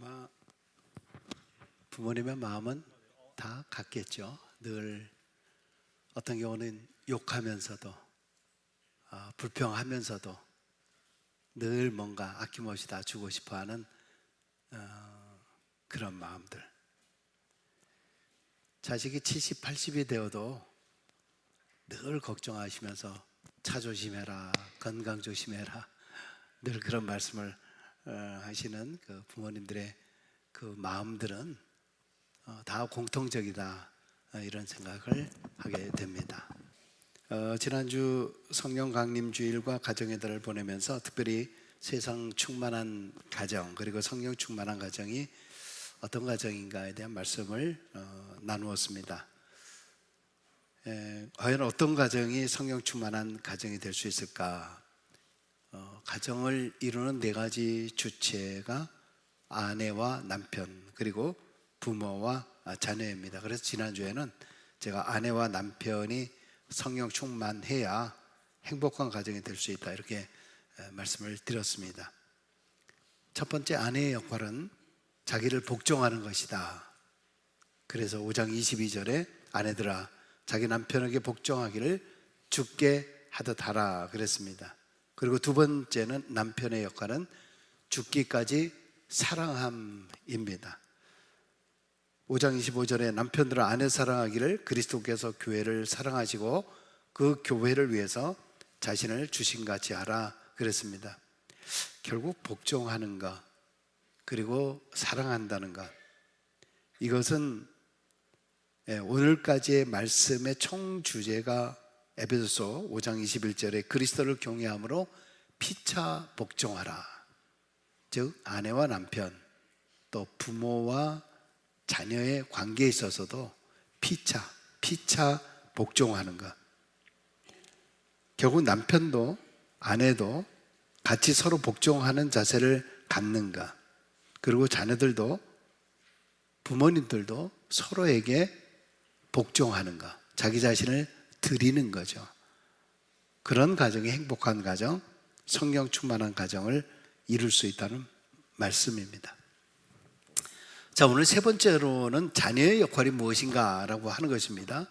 아마 부모님의 마음은 다 같겠죠. 늘 어떤 경우는 욕하면서도 불평하면서도 늘 뭔가 아낌없이 다 주고 싶어하는 그런 마음들. 자식이 70, 80이 되어도 늘 걱정하시면서 차 조심해라, 건강 조심해라, 늘 그런 말씀을 하시는 그 부모님들의 그 마음들은 다 공통적이다, 이런 생각을 하게 됩니다. 지난주 성령 강림 주일과 가정의 달을 보내면서 특별히 세상 충만한 가정, 그리고 성령 충만한 가정이 어떤 가정인가에 대한 말씀을 나누었습니다. 과연 어떤 가정이 성령 충만한 가정이 될 수 있을까? 가정을 이루는 네 가지 주체가 아내와 남편, 그리고 부모와 자녀입니다. 그래서 지난주에는 제가 아내와 남편이 성령 충만해야 행복한 가정이 될 수 있다, 이렇게 말씀을 드렸습니다. 첫 번째, 아내의 역할은 자기를 복종하는 것이다. 그래서 5장 22절에 아내들아 자기 남편에게 복종하기를 주께 하듯 하라 그랬습니다. 그리고 두 번째는 남편의 역할은 죽기까지 사랑함입니다. 5장 25절에 남편들은 아내 사랑하기를 그리스도께서 교회를 사랑하시고 그 교회를 위해서 자신을 주신같이 하라 그랬습니다. 결국 복종하는 것, 그리고 사랑한다는 것, 이것은 오늘까지의 말씀의 총 주제가 에베소서 5장 21절에 그리스도를 경외함으로 피차 복종하라, 즉 아내와 남편 또 부모와 자녀의 관계에 있어서도 피차 복종하는 것. 결국 남편도 아내도 같이 서로 복종하는 자세를 갖는 것, 그리고 자녀들도 부모님들도 서로에게 복종하는 것, 자기 자신을 드리는 거죠. 그런 가정이 행복한 가정, 성령 충만한 가정을 이룰 수 있다는 말씀입니다. 자, 오늘 세 번째로는 자녀의 역할이 무엇인가 라고 하는 것입니다.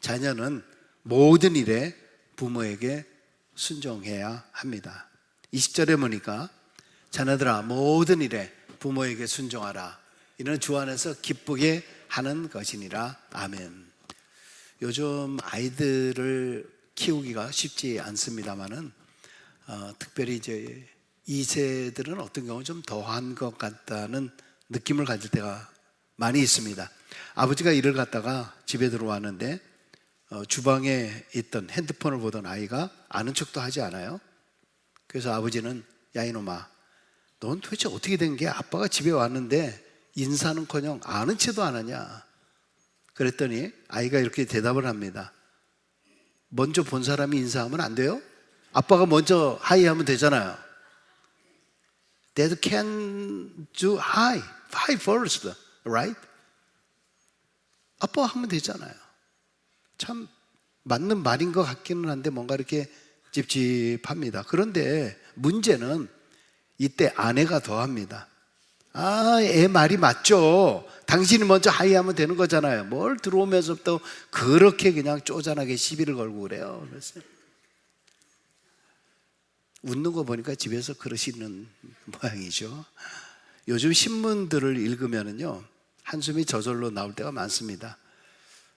자녀는 모든 일에 부모에게 순종해야 합니다. 20절에 보니까 자녀들아 모든 일에 부모에게 순종하라, 이는 주 안에서 기쁘게 하는 것이니라. 아멘. 요즘 아이들을 키우기가 쉽지 않습니다만은 특별히 이제 2세들은 어떤 경우 좀 더한 것 같다는 느낌을 가질 때가 많이 있습니다. 아버지가 일을 갔다가 집에 들어왔는데 주방에 있던 핸드폰을 보던 아이가 아는 척도 하지 않아요. 그래서 아버지는 야 이놈아, 넌 도대체 어떻게 된 게 아빠가 집에 왔는데 인사는커녕 아는 체도 안 하냐. 그랬더니 아이가 이렇게 대답을 합니다. 먼저 본 사람이 인사하면 안 돼요? 아빠가 먼저 하이 하면 되잖아요. Dad can do hi first, right? 아빠가 하면 되잖아요. 참 맞는 말인 것 같기는 한데 뭔가 이렇게 찝찝합니다. 그런데 문제는 이때 아내가 더합니다. 애 말이 맞죠. 당신이 먼저 하이하면 되는 거잖아요. 뭘 들어오면서부터 그렇게 그냥 쪼잔하게 시비를 걸고 그래요. 그래서 웃는 거 보니까 집에서 그러시는 모양이죠. 요즘 신문들을 읽으면요 한숨이 저절로 나올 때가 많습니다.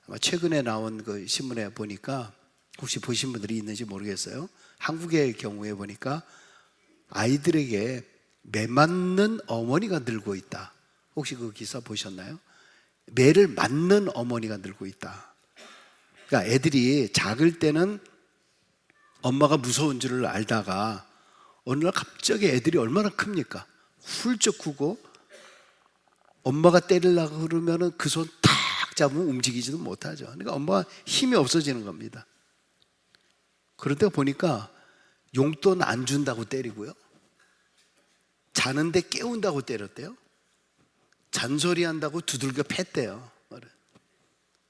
아마 최근에 나온 그 신문에 보니까, 혹시 보신 분들이 있는지 모르겠어요. 한국의 경우에 보니까 아이들에게 매 맞는 어머니가 늘고 있다. 혹시 그 기사 보셨나요? 매를 맞는 어머니가 늘고 있다. 그러니까 애들이 작을 때는 엄마가 무서운 줄을 알다가 어느 날 갑자기 애들이 얼마나 큽니까? 훌쩍 크고 엄마가 때리려고 그러면 그 손 탁 잡으면 움직이지도 못하죠. 그러니까 엄마가 힘이 없어지는 겁니다. 그럴 때 보니까 용돈 안 준다고 때리고요, 자는데 깨운다고 때렸대요. 잔소리한다고 두들겨 팼대요.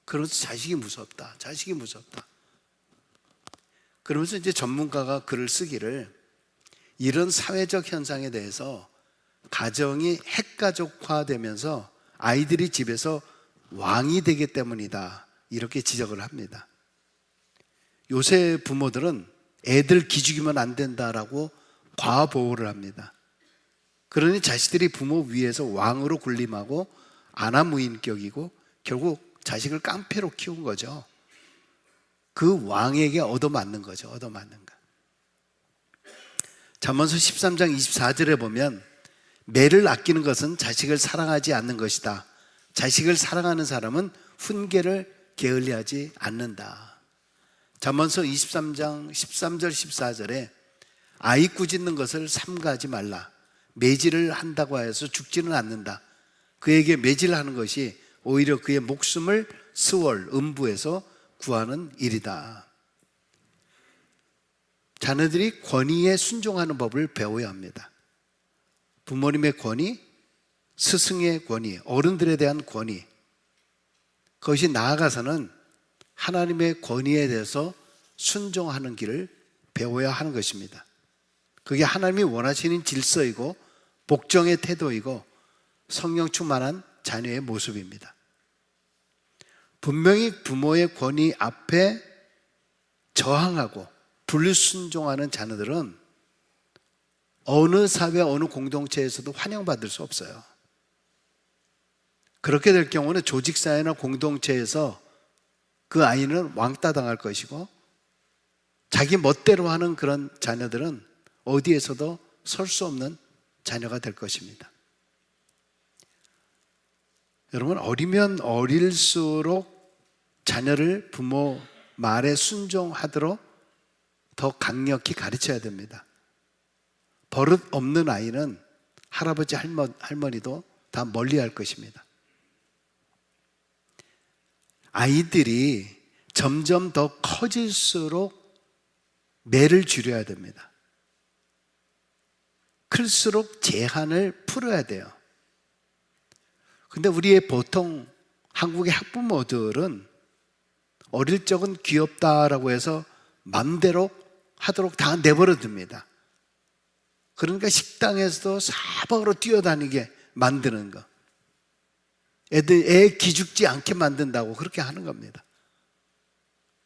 그러면서 자식이 무섭다. 그러면서 이제 전문가가 글을 쓰기를, 이런 사회적 현상에 대해서 가정이 핵가족화되면서 아이들이 집에서 왕이 되기 때문이다, 이렇게 지적을 합니다. 요새 부모들은 애들 기죽이면 안 된다라고 과보호를 합니다. 그러니 자식들이 부모 위에서 왕으로 군림하고 아나무인격이고 결국 자식을 깡패로 키운 거죠. 그 왕에게 얻어맞는 거죠. 얻어맞는 거. 잠언서 13장 24절에 보면 매를 아끼는 것은 자식을 사랑하지 않는 것이다. 자식을 사랑하는 사람은 훈계를 게을리하지 않는다. 잠언서 23장 13절 14절에 아이 꾸짖는 것을 삼가하지 말라. 매질을 한다고 해서 죽지는 않는다. 그에게 매질하는 것이 오히려 그의 목숨을 스월, 음부에서 구하는 일이다. 자녀들이 권위에 순종하는 법을 배워야 합니다. 부모님의 권위, 스승의 권위, 어른들에 대한 권위, 그것이 나아가서는 하나님의 권위에 대해서 순종하는 길을 배워야 하는 것입니다. 그게 하나님이 원하시는 질서이고 복종의 태도이고 성령 충만한 자녀의 모습입니다. 분명히 부모의 권위 앞에 저항하고 불순종하는 자녀들은 어느 사회, 어느 공동체에서도 환영받을 수 없어요. 그렇게 될 경우는 조직사회나 공동체에서 그 아이는 왕따 당할 것이고 자기 멋대로 하는 그런 자녀들은 어디에서도 설 수 없는 자녀가 될 것입니다. 여러분, 어리면 어릴수록 자녀를 부모 말에 순종하도록 더 강력히 가르쳐야 됩니다. 버릇 없는 아이는 할아버지 할머니도 다 멀리할 것입니다. 아이들이 점점 더 커질수록 매를 줄여야 됩니다. 클수록 제한을 풀어야 돼요. 근데 우리의 보통 한국의 학부모들은 어릴 적은 귀엽다라고 해서 맘대로 하도록 다 내버려 둡니다. 그러니까 식당에서도 사방으로 뛰어다니게 만드는 거, 애 기죽지 않게 만든다고 그렇게 하는 겁니다.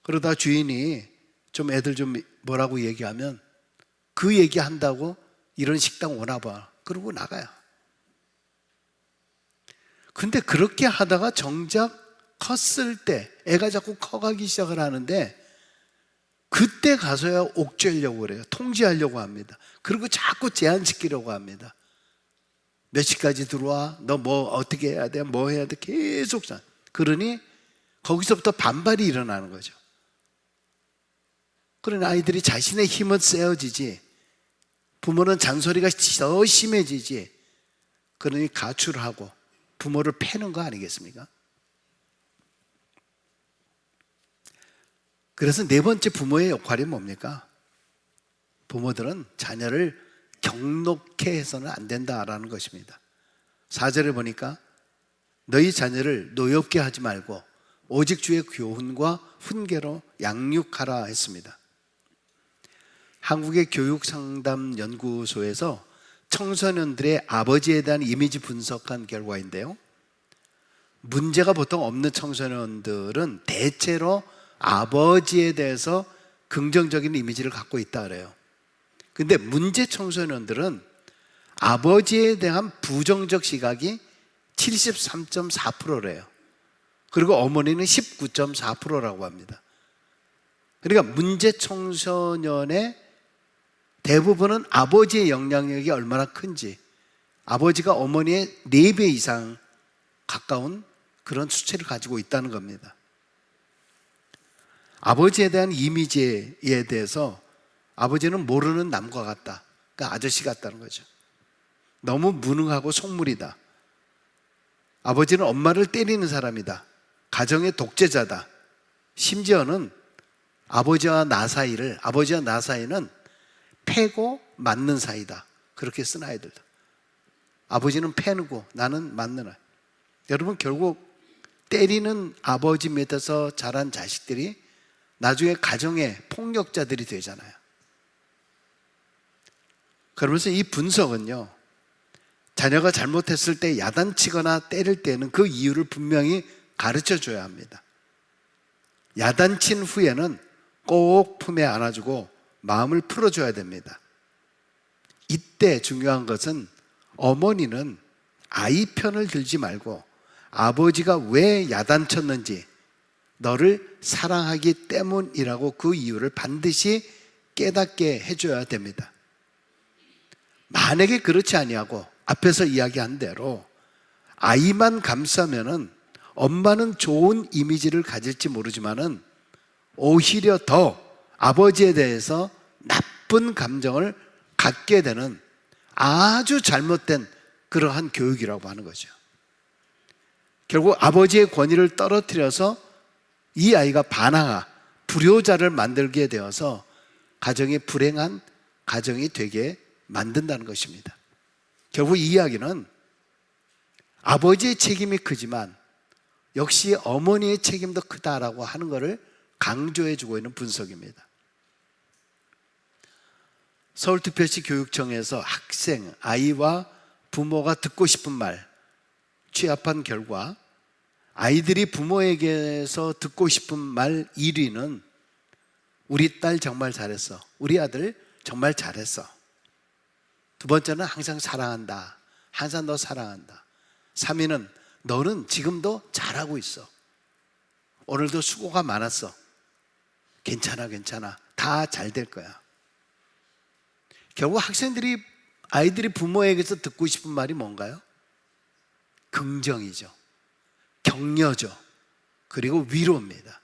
그러다 주인이 좀 애들 좀 뭐라고 얘기하면 그 얘기한다고 이런 식당 오나 봐, 그러고 나가요. 근데 그렇게 하다가 정작 컸을 때 애가 자꾸 커가기 시작을 하는데 그때 가서야 옥죄려고 그래요. 통제하려고 합니다. 그리고 자꾸 제한시키려고 합니다. 몇 시까지 들어와? 너 뭐 어떻게 해야 돼? 뭐 해야 돼? 계속. 그러니 거기서부터 반발이 일어나는 거죠. 그러니 아이들이 자신의 힘은 세어지지, 부모는 잔소리가 더 심해지지. 그러니 가출하고 부모를 패는 거 아니겠습니까? 그래서 네 번째 부모의 역할이 뭡니까? 부모들은 자녀를 경록해 해서는 안 된다라는 것입니다. 4절에 보니까 너희 자녀를 노엽게 하지 말고 오직 주의 교훈과 훈계로 양육하라 했습니다. 한국의 교육상담연구소에서 청소년들의 아버지에 대한 이미지 분석한 결과인데요, 문제가 보통 없는 청소년들은 대체로 아버지에 대해서 긍정적인 이미지를 갖고 있다 그래요. 근데 문제 청소년들은 아버지에 대한 부정적 시각이 73.4%래요. 그리고 어머니는 19.4%라고 합니다. 그러니까 문제 청소년의 대부분은 아버지의 영향력이 얼마나 큰지, 아버지가 어머니의 4배 이상 가까운 그런 수치를 가지고 있다는 겁니다. 아버지에 대한 이미지에 대해서 아버지는 모르는 남과 같다, 그러니까 아저씨 같다는 거죠. 너무 무능하고 속물이다. 아버지는 엄마를 때리는 사람이다. 가정의 독재자다. 심지어는 아버지와 나 사이는 패고 맞는 사이다, 그렇게 쓴 아이들도. 아버지는 패고 나는 맞는 아이. 여러분, 결국 때리는 아버지 밑에서 자란 자식들이 나중에 가정의 폭력자들이 되잖아요. 그러면서 이 분석은요, 자녀가 잘못했을 때 야단치거나 때릴 때는 그 이유를 분명히 가르쳐 줘야 합니다. 야단친 후에는 꼭 품에 안아주고 마음을 풀어줘야 됩니다. 이때 중요한 것은 어머니는 아이 편을 들지 말고 아버지가 왜 야단쳤는지, 너를 사랑하기 때문이라고 그 이유를 반드시 깨닫게 해줘야 됩니다. 만약에 그렇지 아니하고 앞에서 이야기한 대로 아이만 감싸면은 엄마는 좋은 이미지를 가질지 모르지만은 오히려 더 아버지에 대해서 나쁜 감정을 갖게 되는 아주 잘못된 그러한 교육이라고 하는 거죠. 결국 아버지의 권위를 떨어뜨려서 이 아이가 반항아, 불효자를 만들게 되어서 가정이 불행한 가정이 되게 만든다는 것입니다. 결국 이 이야기는 아버지의 책임이 크지만 역시 어머니의 책임도 크다라고 하는 것을 강조해주고 있는 분석입니다. 서울특별시 교육청에서 학생, 아이와 부모가 듣고 싶은 말 취합한 결과 아이들이 부모에게서 듣고 싶은 말 1위는 우리 딸 정말 잘했어, 우리 아들 정말 잘했어. 두 번째는 항상 사랑한다, 항상 너 사랑한다. 3위는 너는 지금도 잘하고 있어, 오늘도 수고가 많았어, 괜찮아 괜찮아, 다 잘 될 거야. 결국 아이들이 부모에게서 듣고 싶은 말이 뭔가요? 긍정이죠, 격려죠, 그리고 위로입니다.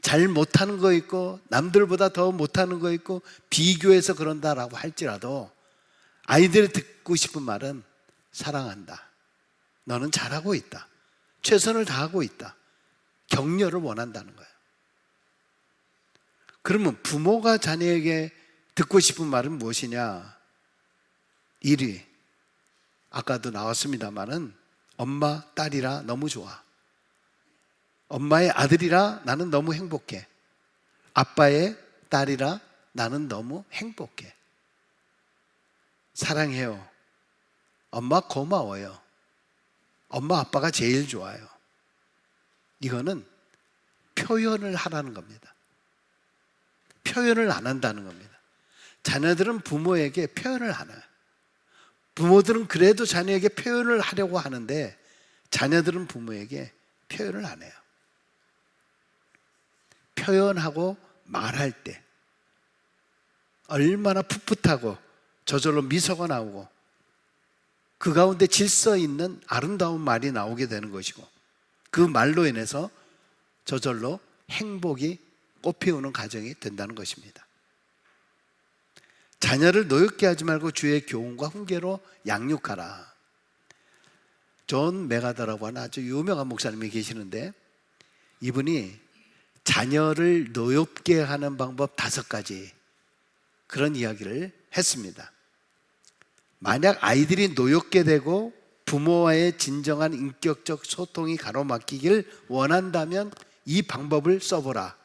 잘 못하는 거 있고 남들보다 더 못하는 거 있고 비교해서 그런다라고 할지라도 아이들이 듣고 싶은 말은 사랑한다, 너는 잘하고 있다, 최선을 다하고 있다, 격려를 원한다는 거예요. 그러면 부모가 자녀에게 듣고 싶은 말은 무엇이냐? 1위, 아까도 나왔습니다마는 엄마, 딸이라 너무 좋아, 엄마의 아들이라 나는 너무 행복해, 아빠의 딸이라 나는 너무 행복해, 사랑해요, 엄마 고마워요, 엄마 아빠가 제일 좋아요. 이거는 표현을 하라는 겁니다. 표현을 안 한다는 겁니다. 자녀들은 부모에게 표현을 안 해요. 부모들은 그래도 자녀에게 표현을 하려고 하는데 자녀들은 부모에게 표현을 안 해요. 표현하고 말할 때 얼마나 풋풋하고 저절로 미소가 나오고 그 가운데 질서 있는 아름다운 말이 나오게 되는 것이고, 그 말로 인해서 저절로 행복이 꽃피우는 가정이 된다는 것입니다. 자녀를 노엽게 하지 말고 주의 교훈과 훈계로 양육하라. 존 메가더라고 하는 아주 유명한 목사님이 계시는데, 이분이 자녀를 노엽게 하는 방법 5가지, 그런 이야기를 했습니다. 만약 아이들이 노엽게 되고 부모와의 진정한 인격적 소통이 가로막히길 원한다면 이 방법을 써보라.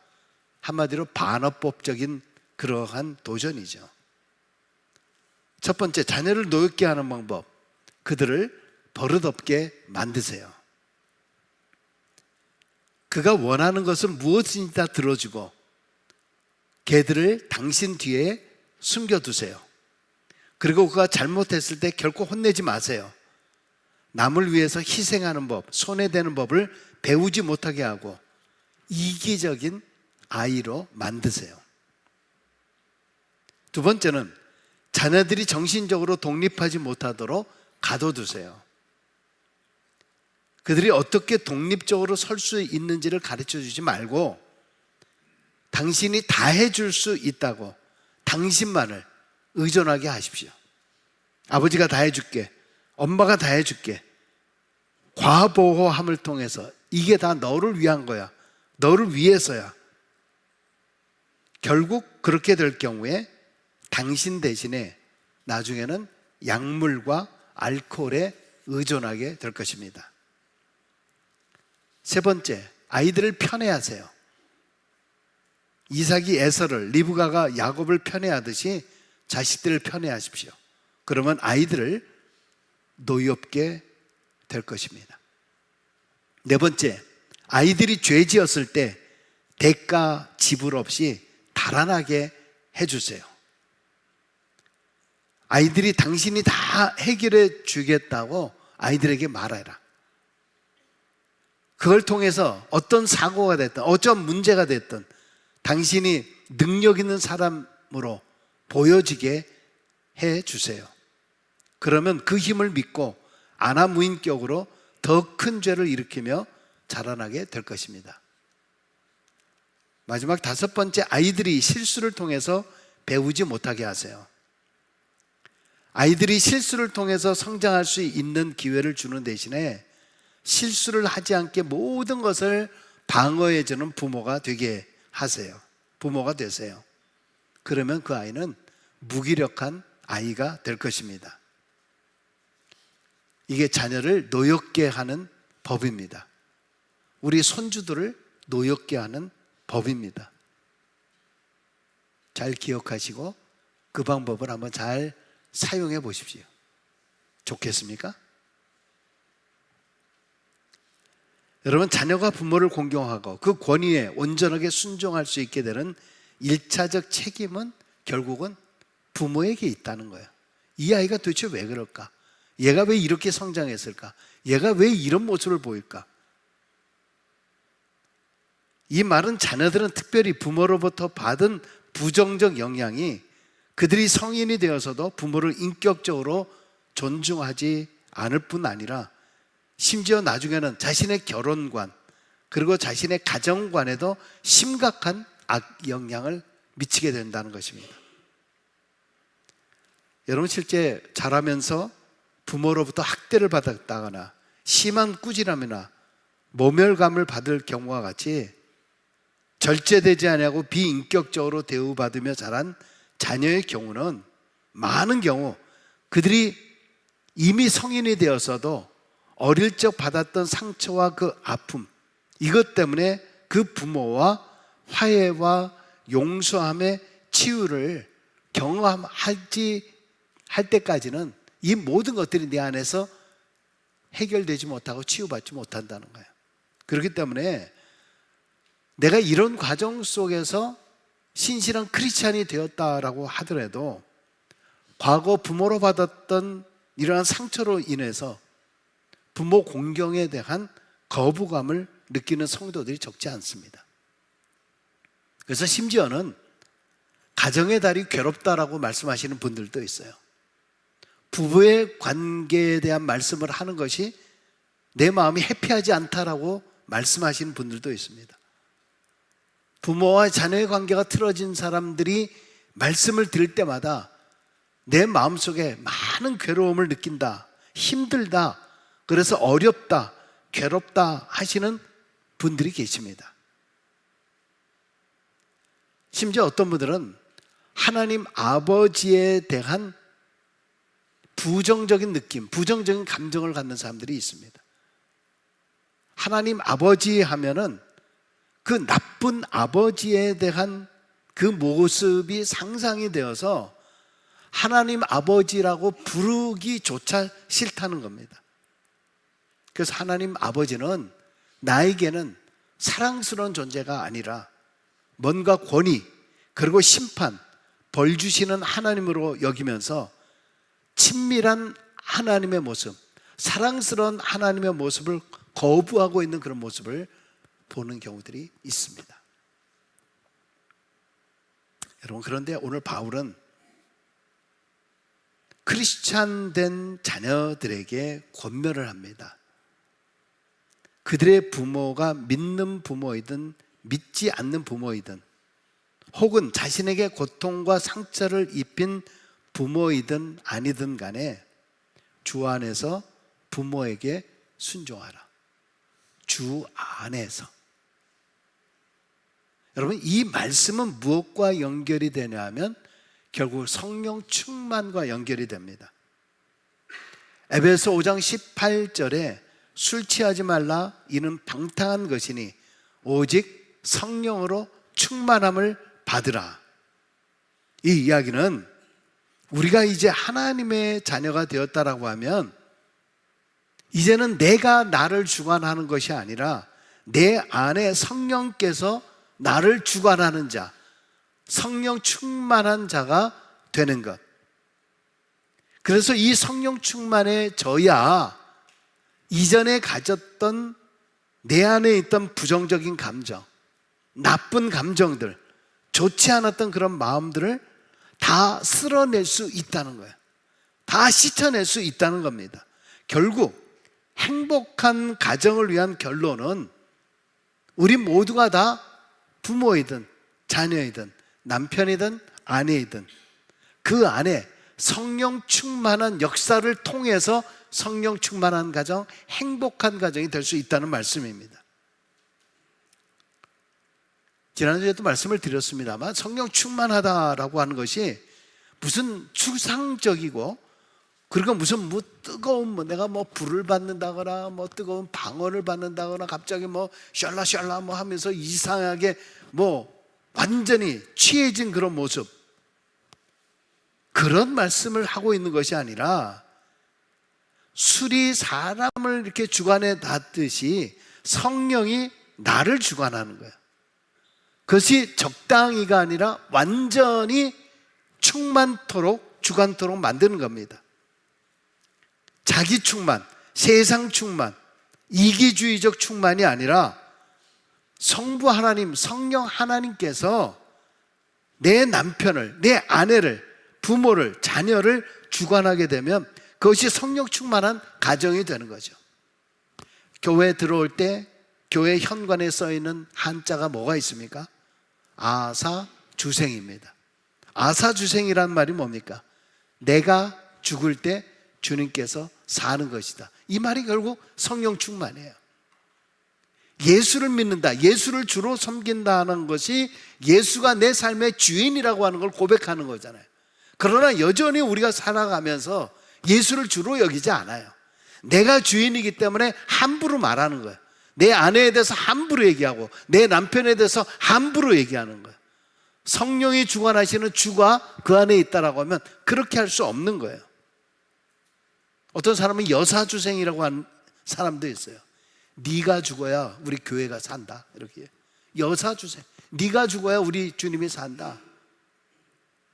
한마디로 반어법적인 그러한 도전이죠. 첫 번째, 자녀를 노엽게 하는 방법, 그들을 버릇없게 만드세요. 그가 원하는 것은 무엇인지 다 들어주고 걔들을 당신 뒤에 숨겨두세요. 그리고 그가 잘못했을 때 결코 혼내지 마세요. 남을 위해서 희생하는 법, 손해되는 법을 배우지 못하게 하고 이기적인 아이로 만드세요. 두 번째는 자녀들이 정신적으로 독립하지 못하도록 가둬두세요. 그들이 어떻게 독립적으로 설 수 있는지를 가르쳐 주지 말고 당신이 다 해줄 수 있다고 당신만을 의존하게 하십시오. 아버지가 다 해줄게, 엄마가 다 해줄게, 과보호함을 통해서 이게 다 너를 위한 거야, 너를 위해서야. 결국 그렇게 될 경우에 당신 대신에 나중에는 약물과 알코올에 의존하게 될 것입니다. 세 번째, 아이들을 편애하세요. 이삭이 에서를, 리브가가 야곱을 편애하듯이 자식들을 편애하십시오. 그러면 아이들을 노엽게 될 것입니다. 네 번째, 아이들이 죄 지었을 때 대가 지불 없이 달아나게 해주세요. 아이들이 당신이 다 해결해 주겠다고 아이들에게 말해라. 그걸 통해서 어떤 사고가 됐든 어떤 문제가 됐든 당신이 능력 있는 사람으로 보여지게 해주세요. 그러면 그 힘을 믿고 안하무인격으로 더 큰 죄를 일으키며 자라나게 될 것입니다. 마지막 다섯 번째, 아이들이 실수를 통해서 배우지 못하게 하세요. 아이들이 실수를 통해서 성장할 수 있는 기회를 주는 대신에 실수를 하지 않게 모든 것을 방어해주는 부모가 되게 하세요. 부모가 되세요. 그러면 그 아이는 무기력한 아이가 될 것입니다. 이게 자녀를 노엽게 하는 법입니다. 우리 손주들을 노엽게 하는 법입니다. 잘 기억하시고 그 방법을 한번 잘 사용해 보십시오. 좋겠습니까? 여러분, 자녀가 부모를 공경하고 그 권위에 온전하게 순종할 수 있게 되는 1차적 책임은 결국은 부모에게 있다는 거예요. 이 아이가 도대체 왜 그럴까? 얘가 왜 이렇게 성장했을까? 얘가 왜 이런 모습을 보일까? 이 말은 자녀들은 특별히 부모로부터 받은 부정적 영향이 그들이 성인이 되어서도 부모를 인격적으로 존중하지 않을 뿐 아니라 심지어 나중에는 자신의 결혼관 그리고 자신의 가정관에도 심각한 악영향을 미치게 된다는 것입니다. 여러분, 실제 자라면서 부모로부터 학대를 받았다거나 심한 꾸지람이나 모멸감을 받을 경우와 같이 절제되지 아니하고 비인격적으로 대우받으며 자란 자녀의 경우는 많은 경우 그들이 이미 성인이 되어서도 어릴 적 받았던 상처와 그 아픔, 이것 때문에 그 부모와 화해와 용서함의 치유를 경험하지 할 때까지는 이 모든 것들이 내 안에서 해결되지 못하고 치유받지 못한다는 거예요. 그렇기 때문에 내가 이런 과정 속에서 신실한 크리스찬이 되었다라고 하더라도 과거 부모로 받았던 이러한 상처로 인해서 부모 공경에 대한 거부감을 느끼는 성도들이 적지 않습니다. 그래서 심지어는 가정의 달이 괴롭다라고 말씀하시는 분들도 있어요. 부부의 관계에 대한 말씀을 하는 것이 내 마음이 해피하지 않다라고 말씀하시는 분들도 있습니다. 부모와 자녀의 관계가 틀어진 사람들이 말씀을 들을 때마다 내 마음속에 많은 괴로움을 느낀다, 힘들다, 그래서 어렵다, 괴롭다 하시는 분들이 계십니다. 심지어 어떤 분들은 하나님 아버지에 대한 부정적인 느낌, 부정적인 감정을 갖는 사람들이 있습니다. 하나님 아버지 하면은 그 나쁜 아버지에 대한 그 모습이 상상이 되어서 하나님 아버지라고 부르기조차 싫다는 겁니다. 그래서 하나님 아버지는 나에게는 사랑스러운 존재가 아니라 뭔가 권위 그리고 심판, 벌 주시는 하나님으로 여기면서 친밀한 하나님의 모습, 사랑스러운 하나님의 모습을 거부하고 있는 그런 모습을 보는 경우들이 있습니다. 여러분, 그런데 오늘 바울은 크리스찬 된 자녀들에게 권면을 합니다. 그들의 부모가 믿는 부모이든 믿지 않는 부모이든 혹은 자신에게 고통과 상처를 입힌 부모이든 아니든 간에 주 안에서 부모에게 순종하라. 주 안에서. 여러분, 이 말씀은 무엇과 연결이 되냐 하면 결국 성령 충만과 연결이 됩니다. 에베소 5장 18절에 술 취하지 말라, 이는 방탕한 것이니 오직 성령으로 충만함을 받으라. 이 이야기는 우리가 이제 하나님의 자녀가 되었다라고 하면 이제는 내가 나를 주관하는 것이 아니라 내 안에 성령께서 나를 주관하는 자, 성령 충만한 자가 되는 것. 그래서 이 성령 충만해져야 이전에 가졌던 내 안에 있던 부정적인 감정, 나쁜 감정들, 좋지 않았던 그런 마음들을 다 쓸어낼 수 있다는 거예요. 다 씻어낼 수 있다는 겁니다. 결국 행복한 가정을 위한 결론은 우리 모두가 다 부모이든 자녀이든 남편이든 아내이든 그 안에 성령 충만한 역사를 통해서 성령 충만한 가정, 행복한 가정이 될 수 있다는 말씀입니다. 지난주에도 말씀을 드렸습니다만 성령 충만하다라고 하는 것이 무슨 추상적이고 그리고 무슨 뭐 뜨거운 내가 불을 받는다거나 뜨거운 방언을 받는다거나 갑자기 샬라샬라 하면서 이상하게 완전히 취해진 그런 모습, 그런 말씀을 하고 있는 것이 아니라 술이 사람을 이렇게 주관해 놨듯이 성령이 나를 주관하는 거예요. 그것이 적당히가 아니라 완전히 충만토록 주관토록 만드는 겁니다. 자기 충만, 세상 충만, 이기주의적 충만이 아니라 성부 하나님, 성령 하나님께서 내 남편을, 내 아내를, 부모를, 자녀를 주관하게 되면 그것이 성령 충만한 가정이 되는 거죠. 교회에 들어올 때 교회 현관에 써 있는 한자가 뭐가 있습니까? 아사주생입니다. 아사주생이란 말이 뭡니까? 내가 죽을 때 주님께서 사는 것이다. 이 말이 결국 성령 충만이에요. 예수를 믿는다, 예수를 주로 섬긴다는 것이 예수가 내 삶의 주인이라고 하는 걸 고백하는 거잖아요. 그러나 여전히 우리가 살아가면서 예수를 주로 여기지 않아요. 내가 주인이기 때문에 함부로 말하는 거예요. 내 아내에 대해서 함부로 얘기하고 내 남편에 대해서 함부로 얘기하는 거예요. 성령이 주관하시는 주가 그 안에 있다라고 하면 그렇게 할 수 없는 거예요. 어떤 사람은 여사주생이라고 하는 사람도 있어요. 네가 죽어야 우리 교회가 산다, 이렇게. 여사주생, 네가 죽어야 우리 주님이 산다.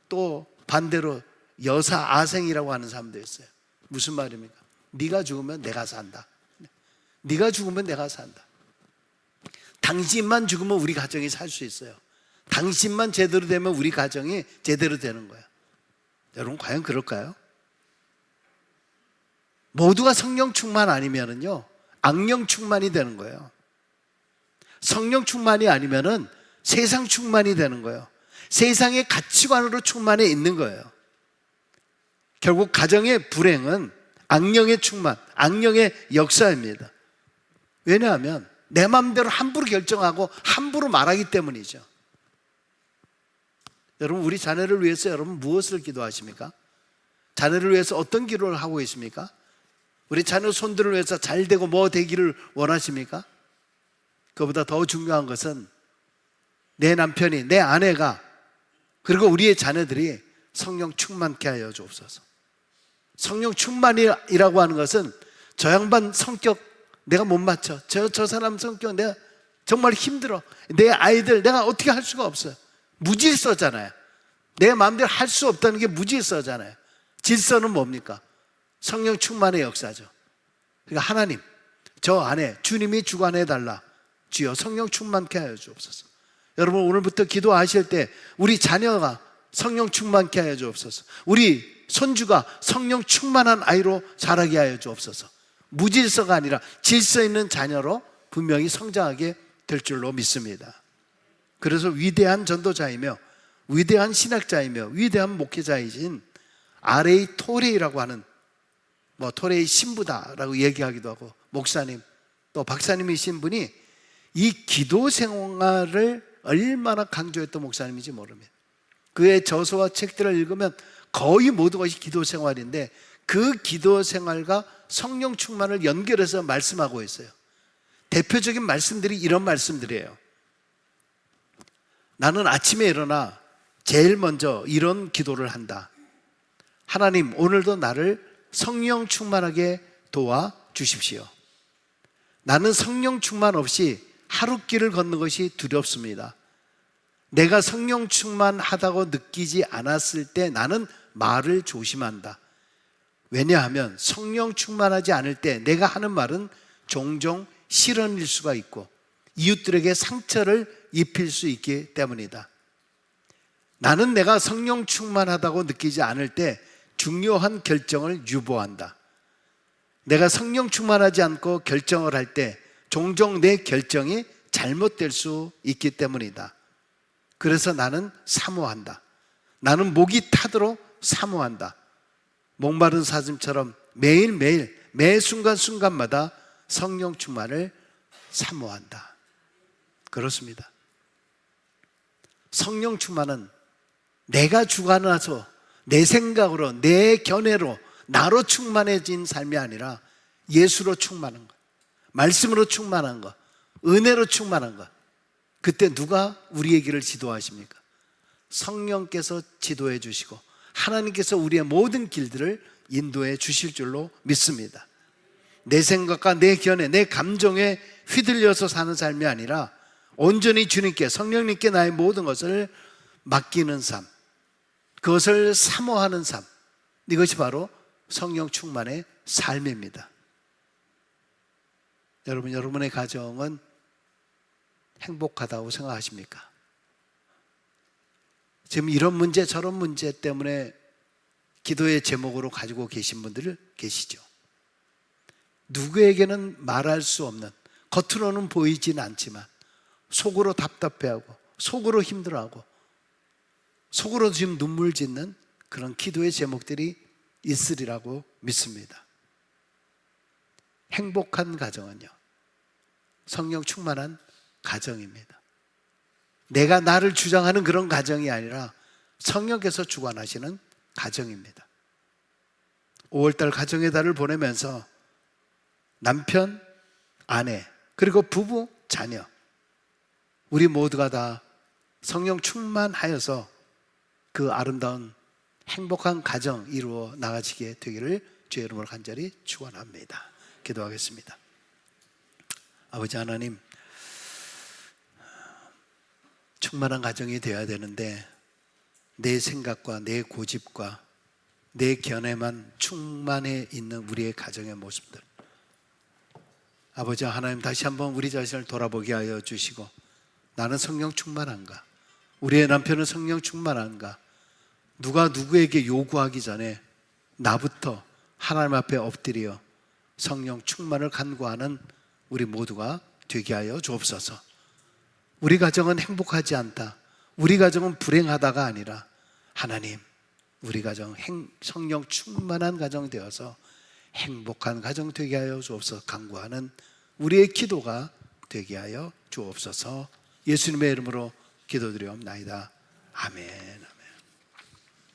또 반대로 여사아생이라고 하는 사람도 있어요. 무슨 말입니까? 네가 죽으면 내가 산다. 네가 죽으면 내가 산다. 당신만 죽으면 우리 가정이 살 수 있어요. 당신만 제대로 되면 우리 가정이 제대로 되는 거예요. 여러분, 과연 그럴까요? 모두가 성령 충만 아니면은요, 악령 충만이 되는 거예요. 성령 충만이 아니면은 세상 충만이 되는 거예요. 세상의 가치관으로 충만해 있는 거예요. 결국 가정의 불행은 악령의 충만, 악령의 역사입니다. 왜냐하면 내 마음대로 함부로 결정하고 함부로 말하기 때문이죠. 여러분, 우리 자녀를 위해서 여러분 무엇을 기도하십니까? 자녀를 위해서 어떤 기도를 하고 있습니까? 우리 자녀 손들을 위해서 잘 되고 뭐 되기를 원하십니까? 그보다 더 중요한 것은 내 남편이, 내 아내가, 그리고 우리의 자녀들이 성령 충만케 하여 주옵소서. 성령 충만이라고 하는 것은 저 양반 성격 내가 못 맞춰, 저 사람 성격 내가 정말 힘들어, 내 아이들 내가 어떻게 할 수가 없어요. 무질서잖아요. 내 마음대로 할 수 없다는 게 무질서잖아요. 질서는 뭡니까? 성령 충만의 역사죠. 그러니까 하나님, 저 안에 주님이 주관해달라. 주여 성령 충만케 하여 주옵소서. 여러분, 오늘부터 기도하실 때 우리 자녀가 성령 충만케 하여 주옵소서. 우리 손주가 성령 충만한 아이로 자라게 하여 주옵소서. 무질서가 아니라 질서 있는 자녀로 분명히 성장하게 될 줄로 믿습니다. 그래서 위대한 전도자이며 위대한 신학자이며 위대한 목회자이신 R.A. 토레이라고 하는, 토레이 신부다라고 얘기하기도 하고 목사님 또 박사님이신 분이 이 기도 생활을 얼마나 강조했던 목사님인지 모릅니다. 그의 저서와 책들을 읽으면 거의 모든 것이 기도 생활인데 그 기도 생활과 성령 충만을 연결해서 말씀하고 있어요. 대표적인 말씀들이 이런 말씀들이에요. 나는 아침에 일어나 제일 먼저 이런 기도를 한다. 하나님, 오늘도 나를 성령 충만하게 도와 주십시오. 나는 성령 충만 없이 하루길을 걷는 것이 두렵습니다. 내가 성령 충만하다고 느끼지 않았을 때 나는 말을 조심한다. 왜냐하면 성령 충만하지 않을 때 내가 하는 말은 종종 실언일 수가 있고 이웃들에게 상처를 입힐 수 있기 때문이다. 나는 내가 성령 충만하다고 느끼지 않을 때 중요한 결정을 유보한다. 내가 성령 충만하지 않고 결정을 할 때 종종 내 결정이 잘못될 수 있기 때문이다. 그래서 나는 사모한다. 나는 목이 타도록 사모한다. 목마른 사슴처럼 매일매일 매 순간순간마다 성령 충만을 사모한다. 그렇습니다. 성령 충만은 내가 주관해서 내 생각으로 내 견해로 나로 충만해진 삶이 아니라 예수로 충만한 것, 말씀으로 충만한 것, 은혜로 충만한 것. 그때 누가 우리의 길을 지도하십니까? 성령께서 지도해 주시고 하나님께서 우리의 모든 길들을 인도해 주실 줄로 믿습니다. 내 생각과 내 견해, 내 감정에 휘둘려서 사는 삶이 아니라 온전히 주님께, 성령님께 나의 모든 것을 맡기는 삶, 그것을 사모하는 삶, 이것이 바로 성령 충만의 삶입니다. 여러분, 여러분의 가정은 행복하다고 생각하십니까? 지금 이런 문제 저런 문제 때문에 기도의 제목으로 가지고 계신 분들 계시죠? 누구에게는 말할 수 없는, 겉으로는 보이지는 않지만 속으로 답답해하고 속으로 힘들어하고 속으로 지금 눈물 짓는 그런 기도의 제목들이 있으리라고 믿습니다. 행복한 가정은요, 성령 충만한 가정입니다. 내가 나를 주장하는 그런 가정이 아니라 성령께서 주관하시는 가정입니다. 5월달 가정의 달을 보내면서 남편, 아내, 그리고 부부, 자녀, 우리 모두가 다 성령 충만하여서 그 아름다운 행복한 가정 이루어 나가시게 되기를 주의 이름으로 간절히 축원합니다. 기도하겠습니다. 아버지 하나님, 충만한 가정이 되어야 되는데 내 생각과 내 고집과 내 견해만 충만해 있는 우리의 가정의 모습들, 아버지 하나님, 다시 한번 우리 자신을 돌아보게 하여 주시고, 나는 성령 충만한가? 우리의 남편은 성령 충만한가? 누가 누구에게 요구하기 전에 나부터 하나님 앞에 엎드려 성령 충만을 간구하는 우리 모두가 되게 하여 주옵소서. 우리 가정은 행복하지 않다, 우리 가정은 불행하다가 아니라 하나님, 우리 가정 성령 충만한 가정 되어서 행복한 가정 되게 하여 주옵소서 간구하는 우리의 기도가 되게 하여 주옵소서. 예수님의 이름으로 기도드리옵나이다. 아멘.